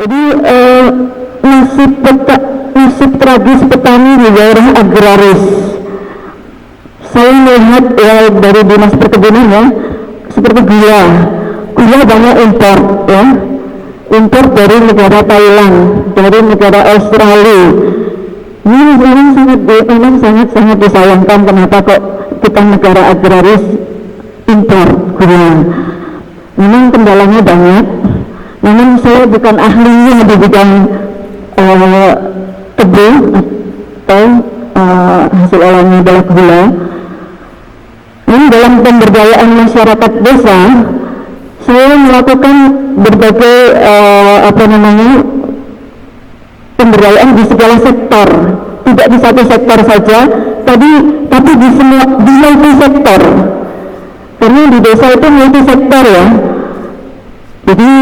Jadi nasib tragis petani di daerah agraris. Saya melihat dari dinas perkebunan ya, seperti gula banyak impor ya, impor dari negara Thailand, dari negara Australia. Ini memang sangat disayangkan, kenapa kok kita negara agraris impor gula. Memang kendalanya banyak. Namun saya bukan ahlinya di bidang tebu atau hasil olahnya adalah gula. Ini dalam pemberdayaan masyarakat desa, saya melakukan berbagai pemberdayaan di segala sektor, tidak di satu sektor saja, tapi di semua, di multi sektor. Karena di desa itu multi sektor ya. Jadi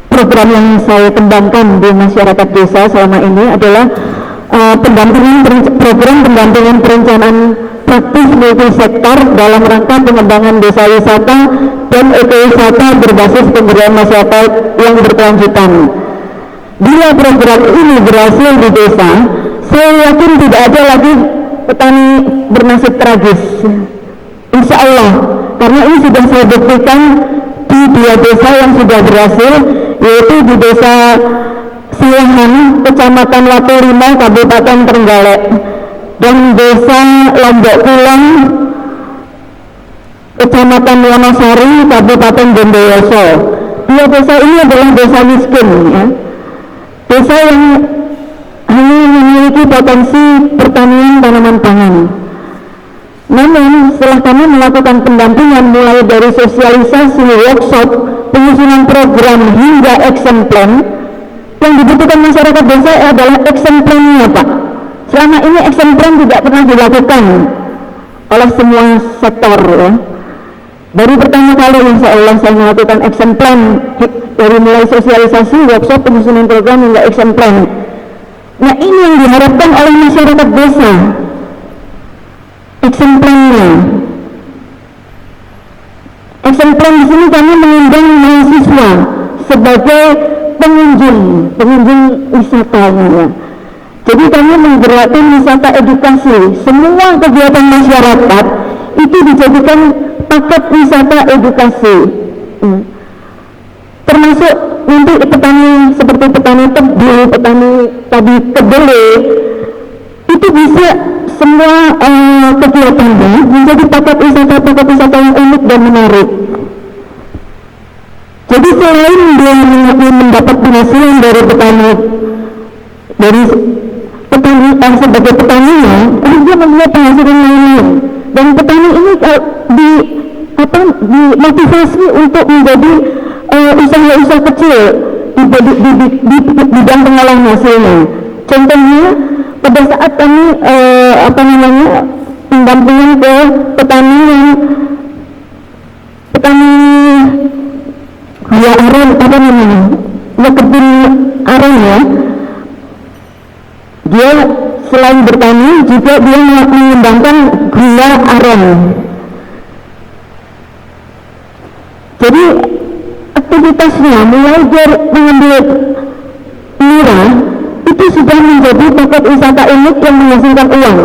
program yang saya kembangkan di masyarakat desa selama ini adalah program pendampingan perencanaan praktis multisektor dalam rangka pengembangan desa wisata dan ekowisata berbasis pemberdayaan masyarakat yang berkelanjutan. Bila program ini berhasil di desa, saya yakin tidak ada lagi petani bernasib tragis. Insya Allah, karena ini sudah saya buktikan di 2 desa yang sudah berhasil, yaitu di desa Silahan, Kecamatan Watu Lima, Kabupaten Trenggalek, dan desa Lombok Kulon, Kecamatan Wonosari, Kabupaten Bondowoso. 2 desa ini adalah desa miskin ya. Desa yang hanya memiliki potensi pertanian tanaman pangan. Namun setelah kami melakukan pendampingan mulai dari sosialisasi, workshop, penyusunan program hingga action plan, yang dibutuhkan masyarakat desa adalah action plan-nya Pak. Selama ini action plan tidak pernah dilakukan oleh semua sektor ya. Baru pertama kali insya Allah saya melakukan action plan, dari mulai sosialisasi, workshop, penyusunan program hingga action plan. Nah ini yang diharapkan oleh masyarakat desa, action plan-nya. Action plan di sini kami mengundang mahasiswa sebagai pengunjung wisatanya ya. Jadi kami menggerakkan wisata edukasi. Semua kegiatan masyarakat itu dijadikan paket wisata edukasi. Termasuk nanti petani seperti petani tebu, petani tadi kedelai, itu bisa semua kegiatannya menjadi paket wisata yang unik dan menarik. Jadi selain dia mendapat penghasilan dari petani sebagai petaninya, dia mempunyai penghasilan lainnya. Dan petani ini dimotivasi untuk menjadi usaha-usaha kecil di bidang pengolahan hasilnya. Contohnya pada saat kami pendampingan ke petani gula aren, kebun aren ya, dia selain bertani juga dia mengembangkan gula aren. Jadi aktivitasnya mulai dari mengambil nira itu sudah menjadi paket wisata unik yang menghasilkan uang.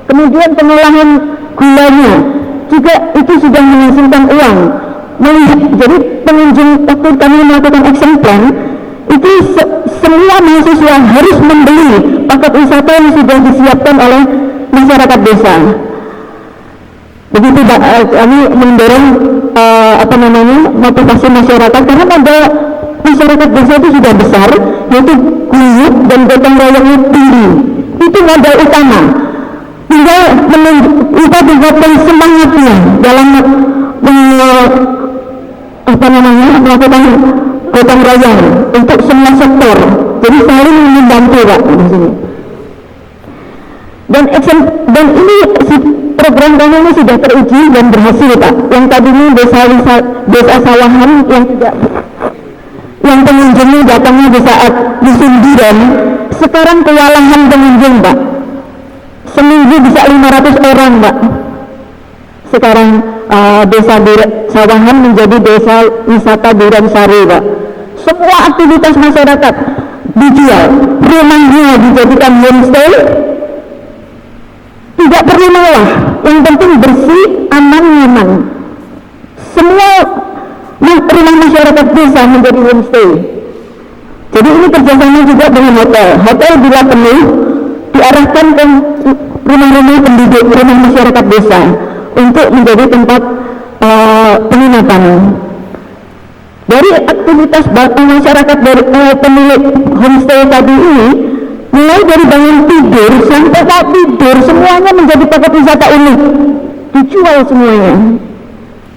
Kemudian pengolahan gulanya juga itu sudah menghasilkan uang. Jadi pengunjung waktu kami melakukan action plan itu semua mahasiswa harus membeli paket wisata yang sudah disiapkan oleh masyarakat desa. Begitu kami mendorong motivasi masyarakat, karena pada masyarakat desa itu sudah besar, yaitu guyup dan gotong royongnya tinggi. Itu modal utama. Tinggal kita tingkatkan semangatnya dalam melakukan gotong royong untuk semua sektor. Jadi saling membantu Pak di sini. Dan ini program kami ini sudah teruji dan berhasil Pak. Yang tadinya desa sawahan yang pengunjungnya datangnya di saat musim durian, sekarang kewalahan pengunjung Pak. Seminggu bisa 500 orang Pak. Sekarang desa sawahan menjadi desa wisata Durian Sari Pak. semua aktivitas masyarakat dijual, rumahnya dijadikan homestay, tidak perlu mewah, yang penting bersih, aman, nyaman. Semua rumah masyarakat desa menjadi homestay. Jadi ini kerjasama juga dengan hotel. Hotel bila penuh diarahkan ke rumah-rumah penduduk, rumah masyarakat desa untuk menjadi tempat penginapan. Dari aktivitas masyarakat dari pemilik homestay tadi ini, mulai dari bangun tidur sampai saat tidur semuanya menjadi paket wisata unik, dijual semuanya.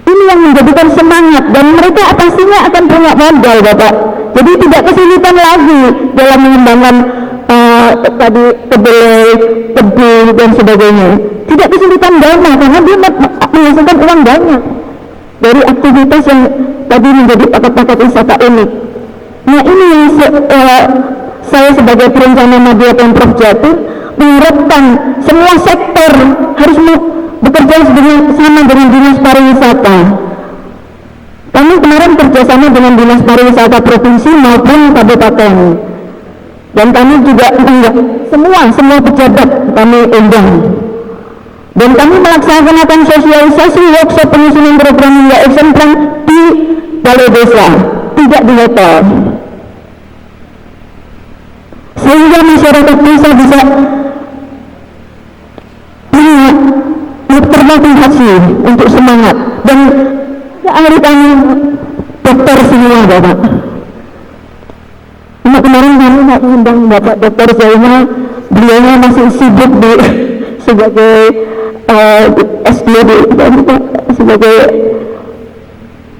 Ini yang menjadikan semangat, dan mereka pastinya akan punya modal, Bapak. Jadi tidak kesulitan lagi dalam mengembangkan tadi kedelai, tebu dan sebagainya. Tidak kesulitan dana karena dia menghasilkan uang banyak dari aktivitas yang tadi menjadi paket-paket wisata unik. Nah ini yang saya sebagai perencana media Pemprov Jatim mengharapkan semua sektor harus bekerja sama dengan Dinas Pariwisata. Kami kemarin kerjasama dengan Dinas Pariwisata Provinsi maupun Kabupaten, dan kami juga semua pejabat kami undang, dan kami melaksanakan sosialisasi workshop penyusunan program hingga action plan di balai desa, tidak di hotel, sehingga masyarakat desa bisa termotivasi untuk semangat. Dan ahli kami dokter semua, Bapak. Kemarin kami mengundang Bapak Dr. Zainal, beliaunya masih sibuk sebagai SD sebagai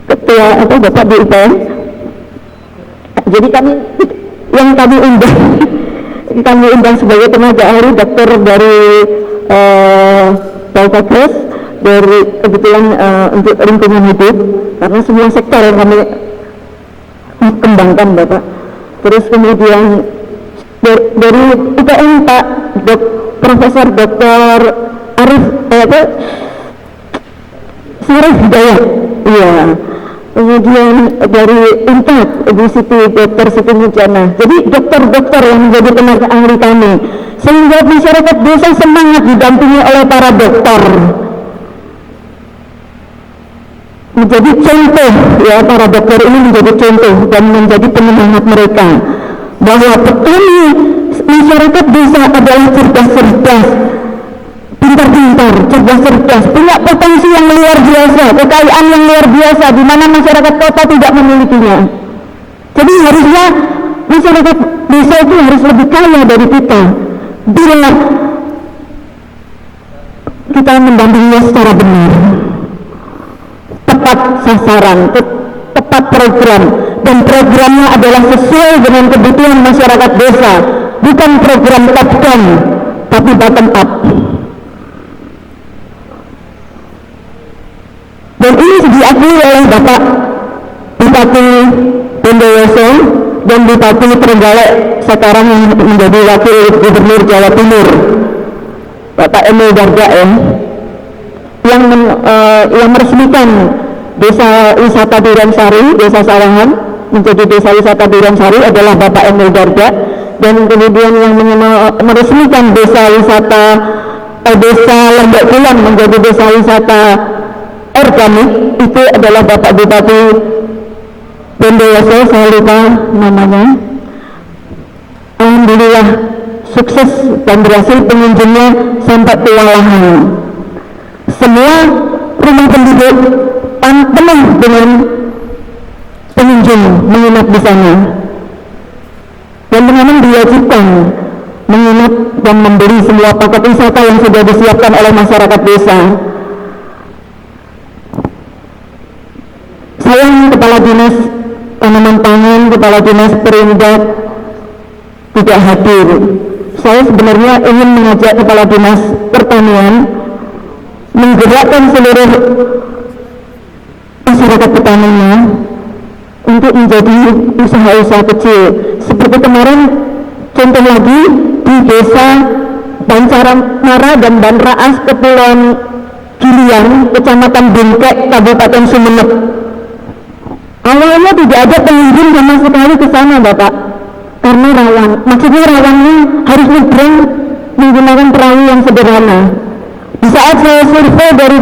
ketua Bapak di IPM. Jadi kami undang sebagai tenaga ahli dokter dari Poltekkes, dari kebetulan untuk lingkungan hidup, karena semua sektor yang kami kembangkan, Bapak. Terus kemudian dari UPN Pak Profesor Dr. Arif Syarif Hidayat, iya. Kemudian dari Unpad Ibu Siti Dr. Siti Mujana. Jadi dokter-dokter yang menjadi tenaga ahli kami, sehingga masyarakat desa semangat didampingi oleh para dokter. Menjadi contoh, ya, para dokter ini menjadi contoh dan menjadi penyemangat mereka bahwa petani masyarakat desa adalah cerdas-cerdas, pintar-pintar, cerdas-cerdas, punya potensi yang luar biasa, kekayaan yang luar biasa, di mana masyarakat kota tidak memilikinya. Jadi harusnya masyarakat desa itu harus lebih kaya dari kita bila kita mendampinginya secara benar, tepat sasaran, tepat program, dan programnya adalah sesuai dengan kebutuhan masyarakat desa, bukan program top down tapi bottom up. Dan ini diakui oleh Bapak Bupati Bondowoso dan Bupati Trenggalek sekarang yang menjadi Wakil Gubernur Jawa Timur, Bapak Emil Dardak, yang meresmikan Desa Wisata Duransari, Desa Sawangan menjadi Desa Wisata Duransari adalah Bapak Emil Dardak, dan kemudian yang meresmikan Desa Wisata Desa Lembak Bulan menjadi Desa Wisata Organik itu adalah Bapak Bupati Bondowoso, saya lupa namanya. Alhamdulillah sukses dan berhasil, pengunjungnya sampai kewalahan. Semua rumah penduduk penuh dengan pengunjung menginap di sana, dan memang diwajibkan menginap dan membeli semua paket wisata yang sudah disiapkan oleh masyarakat desa. Saya Kepala Dinas Tanaman Pangan, Kepala Dinas Perindak tidak hadir. Saya sebenarnya ingin mengajak Kepala Dinas Pertanian menggerakkan seluruh masyarakat petaninya untuk menjadi usaha-usaha kecil. Seperti kemarin contoh lagi di Desa Bancaramara dan Banraas, Kepulauan Gilian, Kecamatan Bungkek, Kabupaten Sumeneb. Awalnya tidak ada pengunjung sama sekali ke sana, Bapak, karena rawan. Maksudnya rawannya harus nyebrang menggunakan perahu yang sederhana. Di saat saya survei dari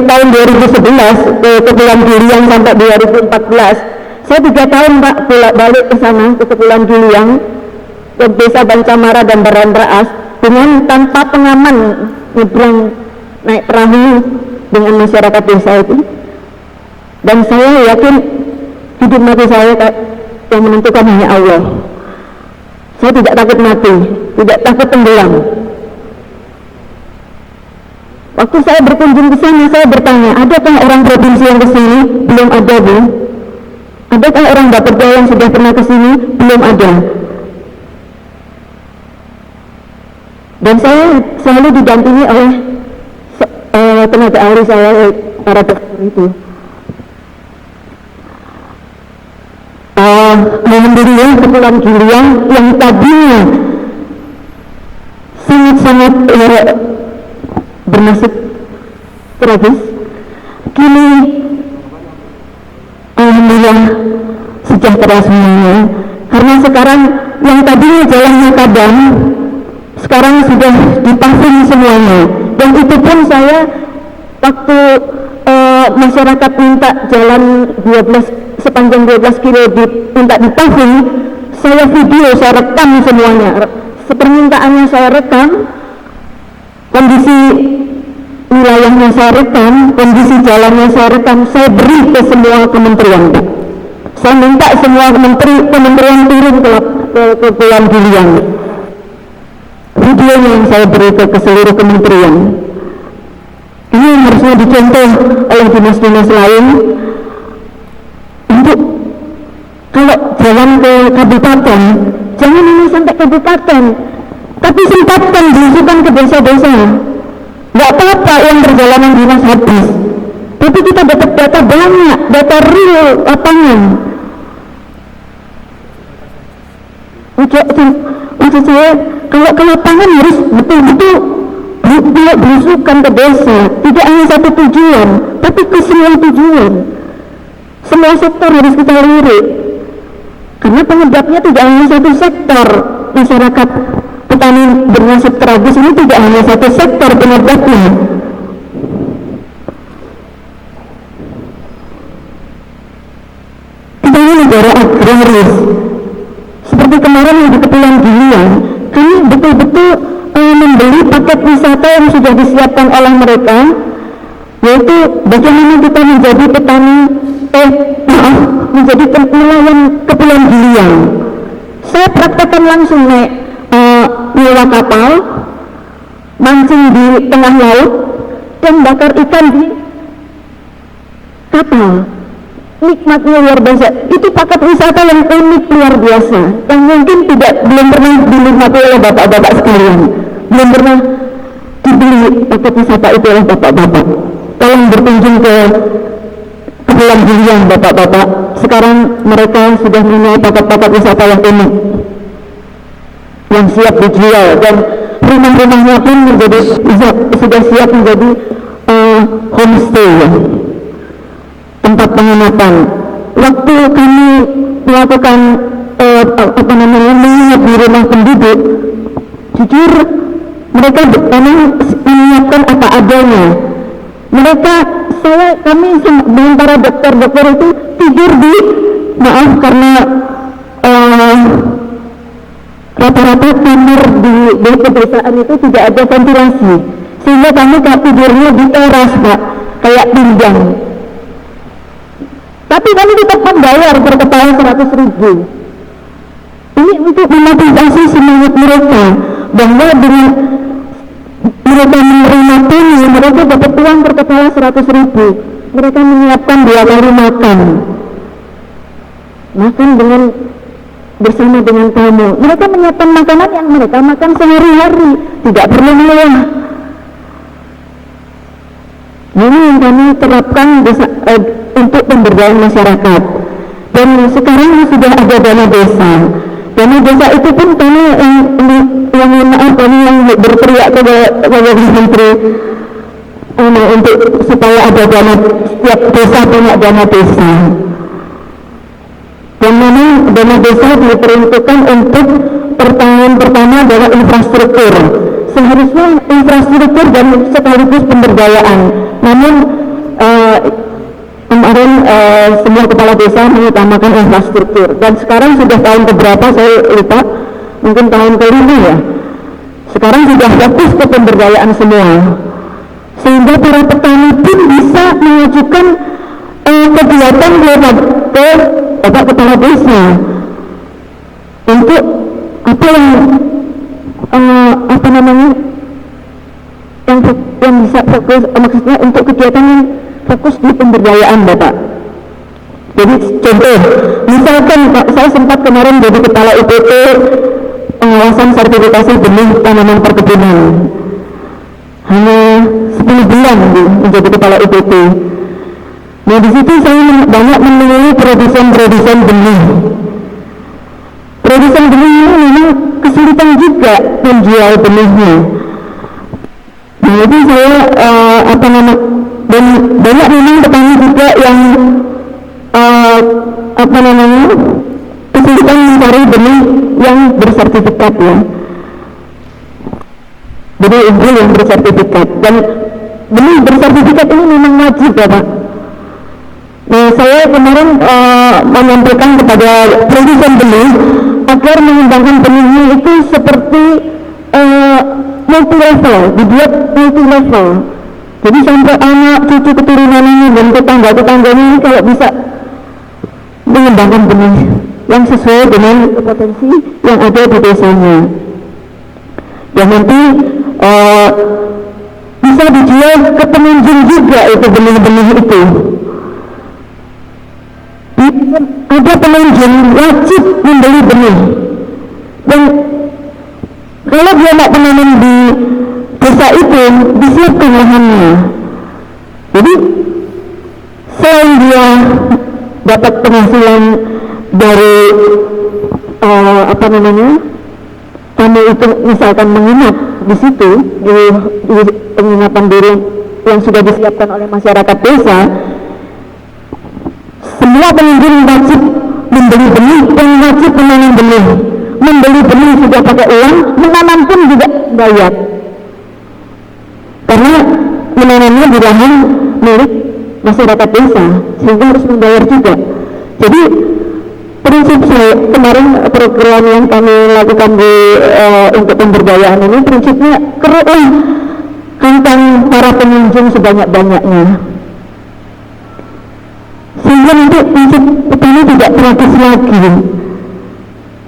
tahun 2011 ke Kepulauan Giliang sampai 2014, saya 3 tahun Pak balik ke sana, ke Kepulauan Giliang, ke Desa Bancamara dan Baran Raas, dengan tanpa pengaman nyebrang naik perahu dengan masyarakat desa itu. Dan saya yakin hidup mati saya yang menentukan hanya Allah. Saya tidak takut mati, tidak takut tenggelam. Waktu saya berkunjung ke sana, saya bertanya, adakah orang provinsi yang ke sini? Belum ada, Bu. Adakah orang Bapeda yang sudah pernah ke sini? Belum ada. Dan saya selalu didampingi oleh tenaga ahli saya, para dokter itu. Alhamdulillah, Kepulauan Giliang yang tadinya sangat-sangat bernasib tragis, kini alhamdulillah sejahtera semuanya, karena sekarang yang tadinya jalannya kadang sekarang sudah dipaving semuanya. Dan itu pun saya waktu masyarakat minta jalan sepanjang 12 kilo minta dipaving, saya video, saya rekam semuanya, permintaannya saya rekam, kondisi wilayahnya saya rekam, kondisi jalannya saya rekam, saya beri ke semua kementerian. Saya minta semua kementerian turun ke Kepulauan Giliang, videonya yang saya beri ke seluruh kementerian. Ini yang harusnya dicontoh oleh dinas-dinas lain, untuk kalau jalan ke kabupaten, jangan ini sampai kabupaten, tapi sempatkan belusukan ke desa-desa. Nggak apa-apa yang perjalanan dinas habis, tapi kita dapat data banyak, data real lapangan. Maksud saya, kalau ke lapangan harus betul-betul belusukan ke desa, tidak hanya satu tujuan, tapi ke semua tujuan. Semua sektor harus kita lirik, karena penyebabnya tidak hanya satu sektor. Masyarakat petani bernasib tragis ini tidak hanya satu sektor penyebabnya. Kita ini negara agraris. Seperti kemarin di Kepulauan Giliang, kami betul-betul membeli paket wisata yang sudah disiapkan oleh mereka, yaitu bagaimana kita menjadi petani, menjadi nelayan Kepulauan Giliang. Saya praktekkan langsung naik nyewa kapal, mancing di tengah laut, dan bakar ikan di kapal. Nikmatnya luar biasa. Itu paket wisata yang unik luar biasa, yang mungkin belum pernah dinikmati oleh bapak-bapak sekalian, belum pernah dibeli paket wisata itu oleh bapak-bapak. Tolong berkunjung ke Kepulauan Giliang, bapak-bapak. Sekarang mereka sudah mempunyai paket-paket wisata yang unik, yang siap dijual, dan rumah-rumahnya pun sudah siap menjadi homestay, tempat penginapan. Waktu kami melakukan menginap di rumah penduduk, jujur mereka menyiapkan apa adanya. Kami dengan para dokter-dokter itu tidur di, maaf karena rata-rata kamar di pedesaan itu tidak ada ventilasi, sehingga kami tidurnya di teras, Pak, kayak pinggang. Tapi kami tetap membayar per kepala 100.000. Ini untuk memotivasi semangat mereka, bahwa dengan mereka menerima ini, mereka dapat uang per kepala 100.000. Mereka menyiapkan 2 kali makan dengan bersama dengan tamu. Mereka menyiapkan makanan yang mereka makan sehari-hari, tidak perlu mewah. Ini yang kami terapkan untuk pemberdayaan masyarakat. Dan sekarang sudah ada dana desa. Dana desa itu pun kami yang berteriak kepada menteri untuk supaya ada dana, setiap desa punya dana desa. dana desa diperuntukkan untuk pertanyaan pertama adalah infrastruktur. Seharusnya infrastruktur dan sekaligus pemberdayaan. Namun kemarin semua kepala desa mengutamakan infrastruktur, dan sekarang sudah tahun keberapa saya lupa, mungkin tahun kelima ya, sekarang sudah fokus ke pemberdayaan semua, sehingga para petani pun bisa mengajukan kegiatan ke Bapak Kepala Desa untuk apa yang yang bisa fokus, maksudnya untuk kegiatan yang fokus di pemberdayaan Bapak. Jadi contoh, misalkan saya sempat kemarin jadi kepala UPT pengawasan sertifikasi benih tanaman perkebunan, hanya 10 bulan menjadi kepala UPT. Nah di situ saya banyak menemui produsen benih. Produsen benih ini memang kesulitan juga menjual benihnya. Nah itu saya dan banyak memang petani juga yang kesulitan mencari benih yang bersertifikat ya. Benih unggul yang bersertifikat, dan benih bersertifikat ini memang wajib ya Pak. Nah saya kemarin menyampaikan kepada produsen benih agar mengembangkan benihnya itu seperti multi level, dibuat multi level. Jadi sampai anak, cucu, keturunannya dan tetangga-tetangganya ini kalau bisa mengembangkan benih yang sesuai dengan potensi yang ada di desanya. Dan nanti bisa dijual ke pengunjung juga itu benih-benih itu. Ada pengunjung wajib membeli benih, dan kalau dia tidak menanam di desa itu disiapkan lahannya. Jadi selain dia dapat penghasilan dari tamu itu misalkan menginap di situ di penginapan diri yang sudah disiapkan oleh masyarakat desa, semua pengunjung wajib membeli benih dan wajib menanam benih. Membeli benih sudah pakai uang, menanam pun juga bayar, karena menanamnya di lahan milik masyarakat desa, sehingga harus membayar juga. Jadi prinsip saya kemarin program yang kami lakukan untuk pemberdayaan ini, prinsipnya keruklah kantong para pengunjung sebanyak-banyaknya, sehingga nanti prinsip petani tidak tragis lagi.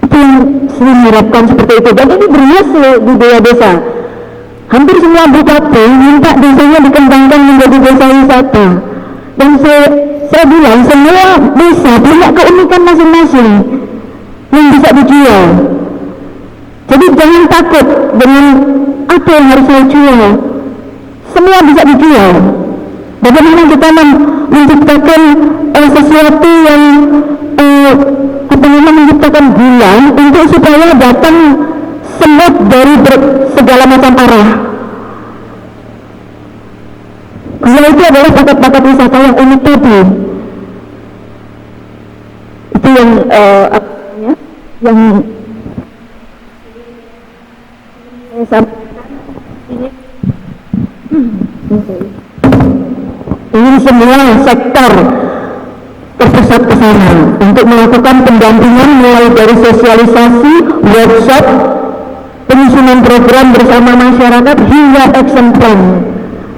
Itu yang saya harapkan seperti itu, dan ini berhasil di desa. Hampir semua bupati minta desanya dikembangkan menjadi desa wisata, dan saya bilang semua desa punya keunikan masing-masing yang bisa dijual. Jadi jangan takut dengan apa yang harus saya jual, semua bisa dijual. Bagaimana kita menciptakan sesuatu yang menciptakan gula untuk supaya datang semut dari segala macam arah. Gula itu adalah bakat-bakat wisata yang unik tadi. Itu yang yang ini semua sektor terpusat ke sana untuk melakukan pendampingan mulai dari sosialisasi, workshop, penyusunan program bersama masyarakat hingga action plan.